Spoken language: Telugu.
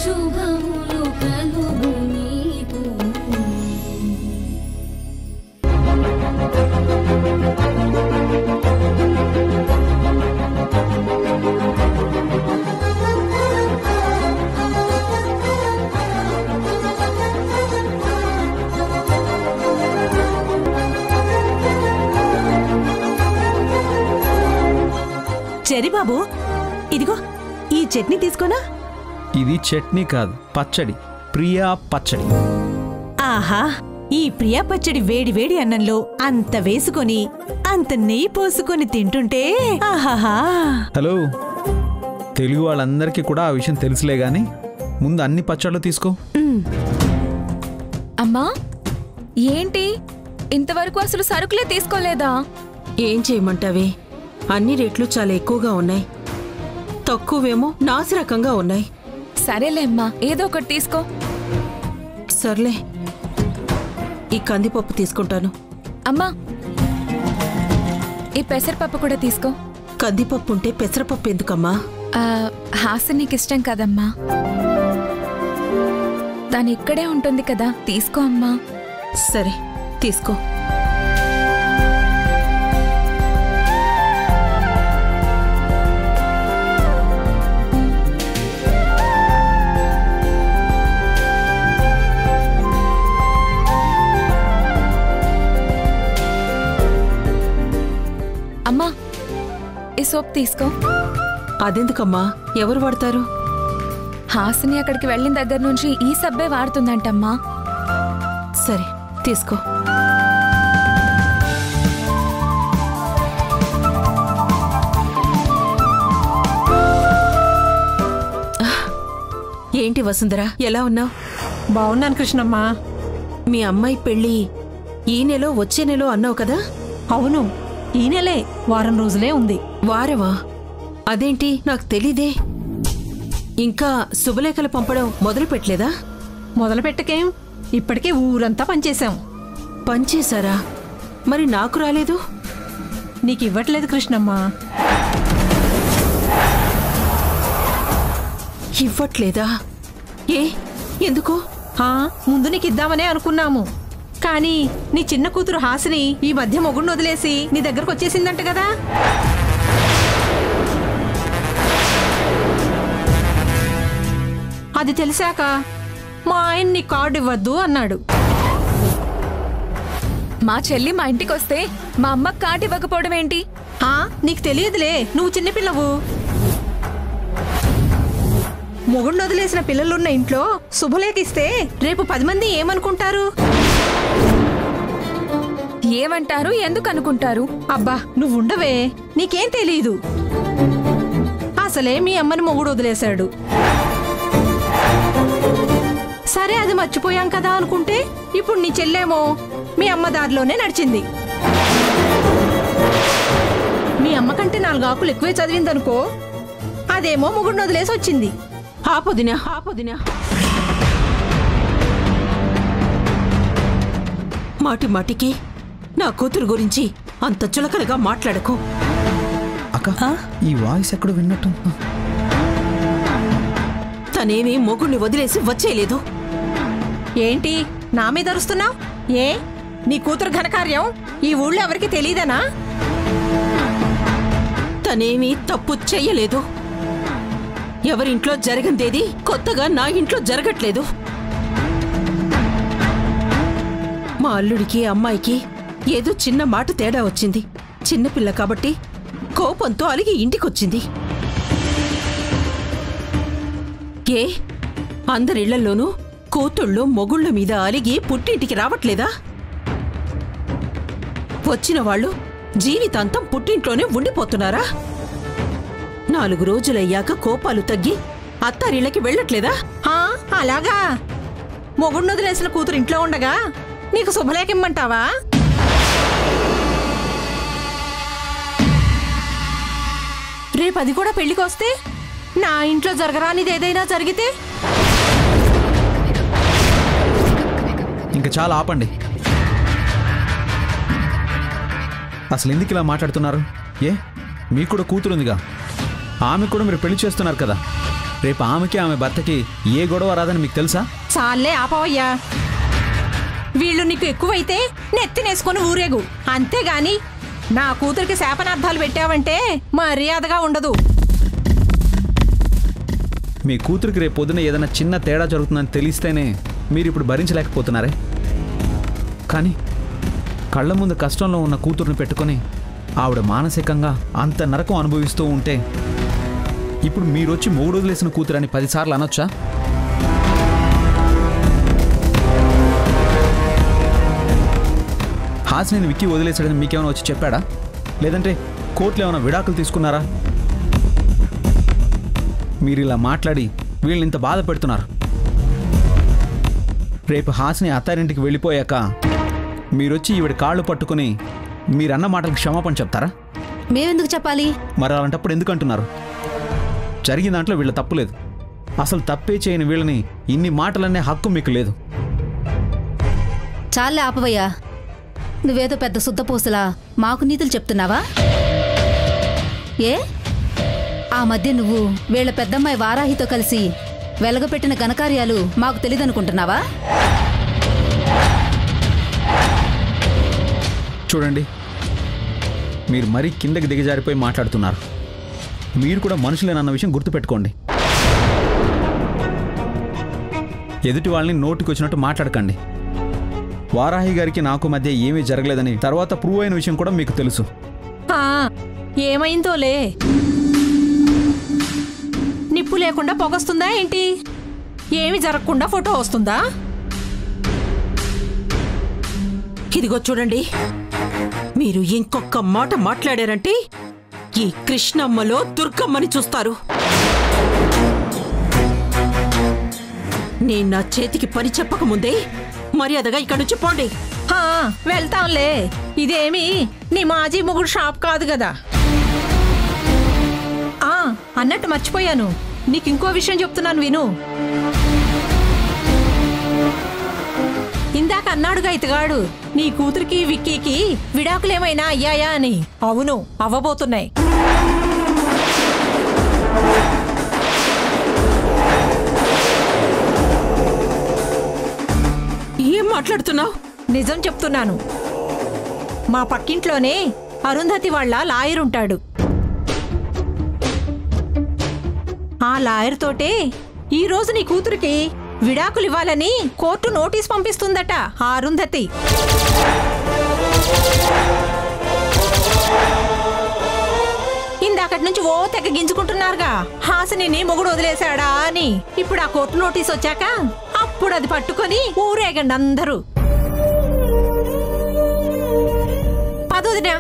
శుభములు కలుగు నీకు. చెరి బాబు, ఇదిగో ఈ చట్నీ తీసుకోనా? ఇది చట్నీ కాదు, పచ్చడి. ప్రియా పచ్చడి. ఆహా, ఈ ప్రియా పచ్చడి వేడి వేడి అన్నంలో అంత వేసుకొని అంత నెయ్యి పోసుకొని తింటుంటే ఆహాహా. హలో, తెలుగు వాళ్ళందరికీ కూడా ఆ విషయం తెలుసులే గాని ముందు అన్ని పచ్చళ్ళు తీసుకో. అమ్మా, ఏంటి ఇంతవరకు అసలు సరుకులే తీసుకోలేదా? ఏం చేయమంటావే, అన్ని రేట్లు చాలా ఎక్కువగా ఉన్నాయి, తక్కువేమో నాసిరకంగా ఉన్నాయి. సరేలే అమ్మా, ఏదో ఒకటి తీసుకో. సర్లే, ఈ కందిపప్పు తీసుకుంటాను. అమ్మా, ఈ పెసరపప్పు కూడా తీసుకో. కందిపప్పు ఉంటే పెసరపప్పు ఎందుకమ్మా? హాసన్ నీకు ఇష్టం కదమ్మా, తను ఇక్కడే ఉంటుంది కదా, తీసుకో అమ్మా. సరే, తీసుకో. అమ్మా, ఈ సోప్ తీసుకో. అదెందుకమ్మా? ఎవరు వాడతారు? హాసిని అక్కడికి వెళ్ళిన దగ్గర నుంచి ఈ సబ్బే వాడుతుందంటమ్మా. సరే, తీసుకో. ఏంటి వసుంధర, ఎలా ఉన్నావు? బాగున్నాను కృష్ణమ్మ. మీ అమ్మాయి పెళ్ళి ఈ నెలో వచ్చే నెలో అన్నావు కదా? అవును, ఈ నెలే, వారం రోజులే ఉంది. వారవా? అదేంటి, నాకు తెలీదే. ఇంకా శుభలేఖలు పంపడం మొదలు పెట్టలేదా? మొదలు పెట్టకేం, ఇప్పటికే ఊరంతా పనిచేశాం. పనిచేశారా? మరి నాకు రాలేదు. నీకు ఇవ్వట్లేదు కృష్ణమ్మ. ఇవ్వట్లేదా? ఏ, ఎందుకు? ముందు నీకు ఇద్దామనే అనుకున్నాము, కానీ నీ చిన్న కూతురు హాసిని ఈ మధ్య మొగుడిని వదిలేసి నీ దగ్గరకు వచ్చేసిందంట కదా. అది తెలిసాక మా ఆయన నీ కార్డు ఇవ్వద్దు అన్నాడు. మా చెల్లి మా ఇంటికి వస్తే మా అమ్మ కార్డు ఇవ్వకపోవడం ఏంటి? నీకు తెలియదులే, నువ్వు చిన్నపిల్లవు. మొగుడిని వదిలేసిన పిల్లలున్న ఇంట్లో శుభలేఖిస్తే రేపు 10 మంది ఏమనుకుంటారు? ఏమంటారు, ఎందుకు అనుకుంటారు? అబ్బా, నువ్వుండవే, నీకేం తెలీదు. అసలే మీ అమ్మని మొగుడు వదిలేశాడు. సరే, అది మర్చిపోయాం కదా అనుకుంటే ఇప్పుడు నీ చెల్లేమో మీ అమ్మ దారిలోనే నడిచింది. మీ అమ్మ కంటే 4 ఆకులు ఎక్కువే చదివిందనుకో, అదేమో మొగుడిని వదిలేసి వచ్చింది. ఆపొదినా, ఆపొదినా. మాటి మాటికి నా కూతురు గురించి అంత చులకనగా మాట్లాడకు. అక్క, ఈ వాయిస్ ఎక్కడ విన్నట్టు? తనేమీ మొగుడిని వదిలేసి వచ్చేయలేదు. ఏంటి నా మీద అరుస్తున్నావు? ఏ, నీ కూతురు ఘనకార్యం ఈ ఊళ్ళో ఎవరికి తెలీదనా? తనేమీ తప్పు చెయ్యలేదు. ఎవరింట్లో జరగందేది కొత్తగా నా ఇంట్లో జరగట్లేదు. మా అల్లుడికి అమ్మాయికి ఏదో చిన్న మాట తేడా వచ్చింది. చిన్నపిల్ల కాబట్టి కోపంతో అలిగి ఇంటికొచ్చింది. ఏ, అందరిళ్లలోనూ కూతుళ్ళు మొగుళ్ళ మీద అలిగి పుట్టింటికి రావట్లేదా? వచ్చిన వాళ్ళు జీవితాంతం పుట్టింట్లోనే ఉండిపోతున్నారా? 4 రోజులయ్యాక కోపాలు తగ్గి అత్తారిళ్ళకి వెళ్ళట్లేదా? అలాగా? మొగుడిని వదిలేసిన కూతురు ఇంట్లో ఉండగా నీకు శుభలేఖ ఇమ్మంటావా? రేపు అది కూడా పెళ్లికొస్తే నా ఇంట్లో జరగరానిది ఏదైనా జరిగితే? ఇంకా చాలా ఆపండి. అసలు ఎందుకు ఇలా మాట్లాడుతున్నారు? ఏ, మీకు కూడా కూతురుందిగా, ఆమె కూడా మీరు పెళ్లి చేస్తున్నారు కదా. రేపు ఆమెకి ఆమె భర్తకి ఏ గొడవ రాదని మీకు తెలుసా? చాలే ఆపవయ్యా. వీళ్ళు నీకు ఎక్కువైతే నెత్తినేసుకొని ఊరేగు, అంతేగాని నా కూతురికి శాపనార్థాలు పెట్టావంటే మర్యాదగా ఉండదు. మీ కూతురికి రేపు పొద్దున ఏదైనా చిన్న తేడా జరుగుతుందని తెలిస్తేనే మీరు ఇప్పుడు భరించలేకపోతున్నారే. కానీ కళ్ళ ముందు కష్టంలో ఉన్న కూతుర్ని పెట్టుకొని ఆవిడ మానసికంగా అంత నరకం అనుభవిస్తూ ఉంటే ఇప్పుడు మీరొచ్చి మొగుడు వదిలేసిన కూతురని 10 సార్లు అనొచ్చా? హాసిని విక్కీ వదిలేసాడని మీకేమైనా వచ్చి చెప్పాడా? లేదంటే కోర్టులో ఏమైనా విడాకులు తీసుకున్నారా? మీరు ఇలా మాట్లాడి వీళ్ళని ఇంత బాధ పెడుతున్నారు. రేపు హాసిని అత్తారింటికి వెళ్ళిపోయాక మీరొచ్చి ఈవిడ కాళ్ళు పట్టుకుని మీరన్న మాటలకు క్షమాపణ చెప్తారా? మేమెందుకు చెప్పాలి? మరి అలాంటప్పుడు ఎందుకు అంటున్నారు? జరిగిన దాంట్లో వీళ్ళ తప్పు లేదు. అసలు తప్పే చేయని వీళ్ళని ఇన్ని మాటలనే హక్కు మీకు లేదు. చాలే ఆపవయ్యా. నువ్వేదో పెద్ద శుద్ధపూసలా మాకు నీతులు చెప్తున్నావా? ఏ ఆ మధ్య నువ్వు వీళ్ళ పెద్దమ్మాయి వారాహితో కలిసి వెలగపెట్టిన ఘనకార్యాలు మాకు తెలీదనుకుంటున్నావా? చూడండి, మీరు మరీ కిందకి దిగజారిపోయి మాట్లాడుతున్నారు. మీరు కూడా మనుషులేనన్న విషయం గుర్తుపెట్టుకోండి. ఎదుటి వాళ్ళని నోటికొచ్చినట్టు మాట్లాడకండి. వారాహి గారికి నాకు మధ్య ఏమీ జరగలేదని తర్వాత ప్రూవ్ అయిన విషయం కూడా మీకు తెలుసు. ఏమైందోలే, నిప్పు లేకుండా పొగొస్తుందా ఏంటి? ఏమి జరగకుండా ఫోటో వస్తుందా? ఇదిగో చూడండి, మీరు ఇంకొక మాట మాట్లాడారంటే ఈ కృష్ణమ్మలో దుర్గమ్మని చూస్తారు. నేను నా చేతికి పని చెప్పకముందే మర్యాదగా ఇక్కడి నుంచి పోండి. వెళ్తాంలే. ఇదేమి నీ మాజీ మొగుడు షాప్ కాదు కదా. అన్నట్టు మర్చిపోయాను, నీకు ఇంకో విషయం చెప్తున్నాను విను. ఇందాక అన్నాడుగా ఇతగాడు, నీ కూతురికి విక్కీకి విడాకులేమైనా అయ్యాయా అని. అవును, అవ్వబోతున్నాయి. ఏం మాట్లాడుతున్నావు? నిజం చెప్తున్నాను. మా పక్కింట్లోనే అరుంధతి వాళ్ళ లాయర్ ఉంటాడు. ఆ లాయర్ తోటే ఈ రోజు నీ కూతురికి విడాకులు ఇవ్వాలని కోర్టు నోటీస్ పంపిస్తుందట ఆ అరుంధతి. ఇందాకటి నుంచి ఓ తెగ గింజుకుంటున్నారుగా హాసిని మొగుడు వదిలేశాడా అని. ఇప్పుడు ఆ కోర్టు నోటీస్ వచ్చాక అప్పుడు అది పట్టుకొని ఊరేగండి అందరూ. పదొదినా.